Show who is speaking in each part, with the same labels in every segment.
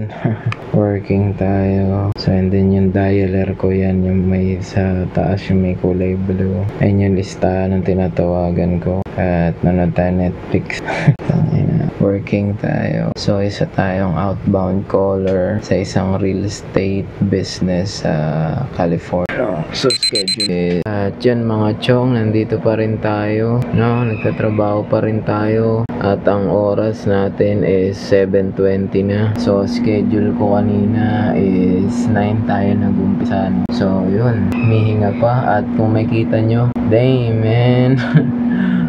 Speaker 1: yan. Working tayo. So, and then yung dialer ko yan, yung may sa taas yung may kulay blue. Ayun yung listahan ng tinatawagan ko. At nanood tayo Netflix. Working tayo. So, isa tayong outbound caller sa isang real estate business sa California. So, schedule. At yan mga chong, nandito pa rin tayo. No, nagtatrabaho pa rin tayo. At ang oras natin is 7:20 na. So, schedule ko kanina is 9 tayo nag-umpisa. So, yun. Humihinga pa. At kung makita nyo, damn man.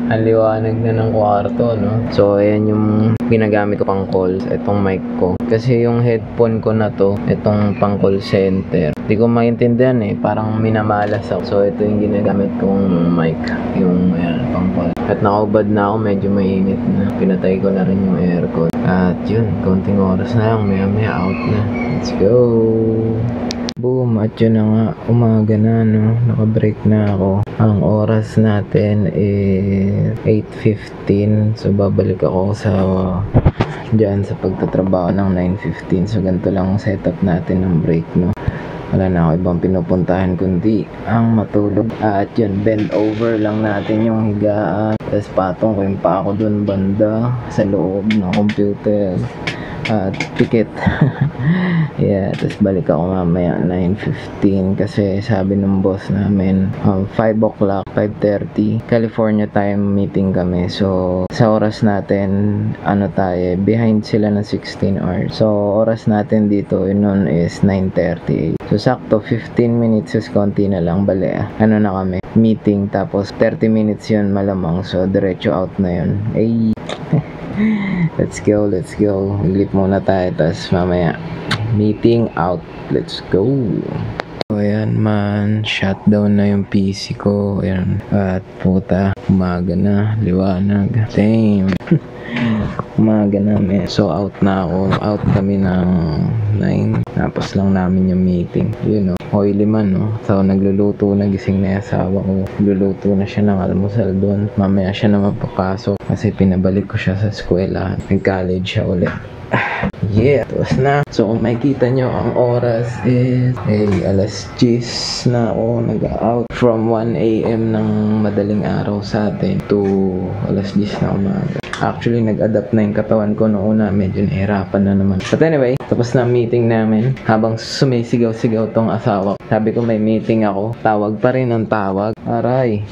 Speaker 1: Ang liwanag na ng kwarto, no? So, ayan yung ginagamit ko pang calls. Itong mic ko. Kasi yung headphone ko na to, itong pang call center. Hindi ko maintindihan eh. Parang minamalas ako. So, ito yung ginagamit kong mic. Yung, ayan, pang call. At nakaubad na ako. Medyo mainit na. Pinatay ko na rin yung aircon. At yun, konting oras na lang. Maya out na. Let's go! Boom, at yun na nga, umaga na, no? Naka-break na ako. Ang oras natin is 8:15. So, babalik ako sa dyan sa pagtatrabaho ng 9:15. So, ganito lang ang setup natin ng break, no? Wala na ako ibang pinupuntahan kundi ang matulog. At yun, bend over lang natin yung higaan. Tapos patong ko yung pa ako dun banda sa loob ng computer. At pikit. Yeah, tapos balik ako mamaya 9:15 kasi sabi ng boss namin 5 o'clock, 5:30 California time meeting kami. So sa oras natin ano tayo, behind sila na 16 hours. So oras natin dito noon is 9:30. So sakto 15 minutes is konti na lang, bali ano na kami, meeting, tapos 30 minutes yun malamang. So diretso out na yun. Ay let's go. Iglip muna tayo, tapos mamaya meeting out. Let's go. So ayan man, shutdown na yung PC ko. Ayan. At puta, umaga na, liwanag. Damn. Umaga na, man. So out na ako. Out kami ng 9. Tapos lang namin yung meeting. You know, oily man, no? So nagluluto na, gising na yung asawa ko. Nagluluto na siya ng almusal doon. Mamaya siya na mapapasok kasi pinabalik ko siya sa eskwela. Nag-college siya ulit. Yeah, tapos na. So kung makikita nyo, ang oras is alas 10 na ako nag-out. From 1 AM ng madaling araw sa atin to alas 10 na umaga. Actually, nag-adapt na yung katawan ko noong una. Medyo nahirapan na naman. But anyway, tapos na meeting namin. Habang sumisigaw-sigaw tong asawa ko. Sabi ko may meeting ako. Tawag pa rin ang tawag. Aray.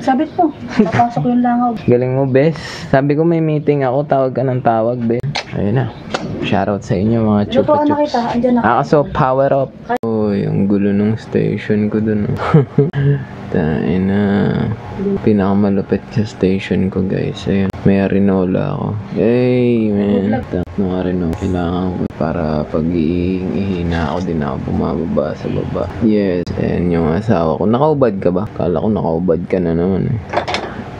Speaker 2: Sabit po. Papasok yung langaw.
Speaker 1: Galing mo, bes. Sabi ko may meeting ako. Tawag ka ng tawag, bes. Ayun na. Shoutout sa inyo mga chupa-chups.
Speaker 2: Nakita, andyan na.
Speaker 1: So power up. Oh, yung gulo ng station ko dun. Tain na. Pinakamalupit sa station ko, guys. Ayun. May arinola ako. Hey, man. No arinola. Kailangan ko para pag ihina ako din ako bumababa sa baba. Yes. And yung asawa ko. Nakaubad ka ba? Kala ko nakaubad ka na naman.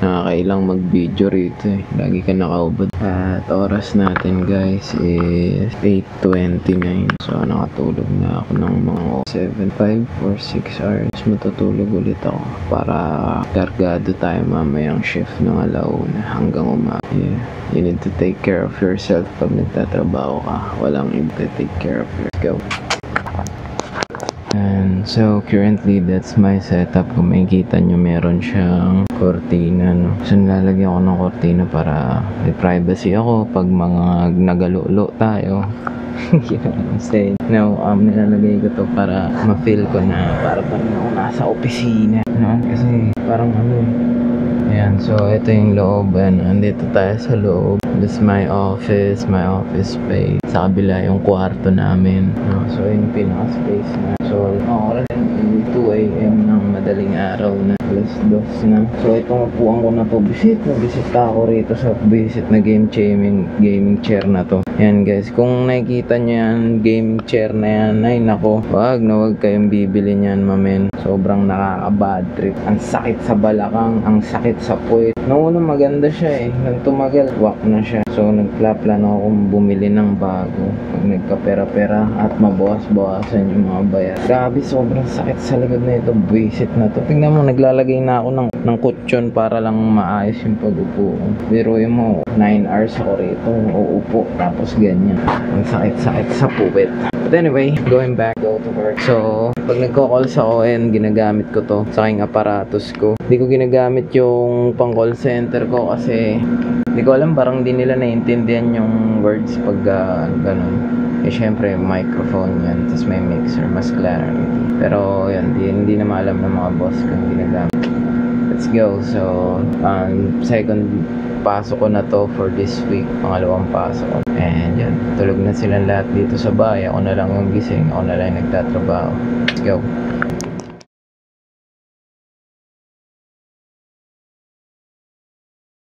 Speaker 1: Nakakailang mag-video rito eh. Lagi ka nakaubad. At oras natin guys is 8:29. So nakatulog na ako ng mga 7, 5 or 6 hours. Matutulog ulit ako para kargado tayo mamayang shift ng alauna hanggang umaga. Yeah. You need to take care of yourself pag nagtatrabaho ka. Walang iba to take care of yourself. Go. And so currently that's my setup. Kung makikita nyo, meron siyang kortina, no? So nilalagyan ko ng kortina para may privacy ako pag mga nagalulo tayo. You know what I'm saying? Now, nilalagay ko to para ma-feel ko na para ako nasa opisina, no? Kasi parang ayan, so ito yung loob. Andito tayo sa loob. This is my office space. Sa kabila yung kwarto namin, no? So yung pinaka-space na. So oras 2 AM ng madaling araw na, alas 2 na. So itong upuan ko na to, visit ako rito sa na gaming chair na to. Yan guys, kung nakikita nyo yan, gaming chair na yan, ay nako, wag kayong bibili niyan, mamen. Sobrang nakaka-bad trip. Ang sakit sa balakang, ang sakit sa puwet. Noong maganda siya eh. Nang tumagal, wak na siya. So nagpla-plan ako kung bumili ng bago. Pag nagkapera-pera at mabawas-bawasan yung mga bayad. Grabe, sobrang sakit sa likod na ito. Buisit na to. Tingnan mo, naglalagay na ako ng ng kutsyon para lang maayos yung pag-upo ko. Biruin mo, 9 hours ako rito uupo tapos ganyan. Ang sakit-sakit sa puwet. But anyway, going back, go to work. So, pag nagko-call sa ON, ginagamit ko to sa aking aparatus ko. Hindi ko ginagamit yung pang call center ko kasi hindi ko alam, parang di nila naiintindihan yung words pag ganun. Eh syempre, microphone yan, tapos may mixer, mas clarity. Pero yan, hindi na maalam ng mga boss kung ginagamit. Let's go. So, second pasok ko na to for this week. Pangalawang pasok ko. And yan, tulog na silang lahat dito sa bahay. Ako na lang yung gising. Ako na lang yung nagtatrabaho. Let's go.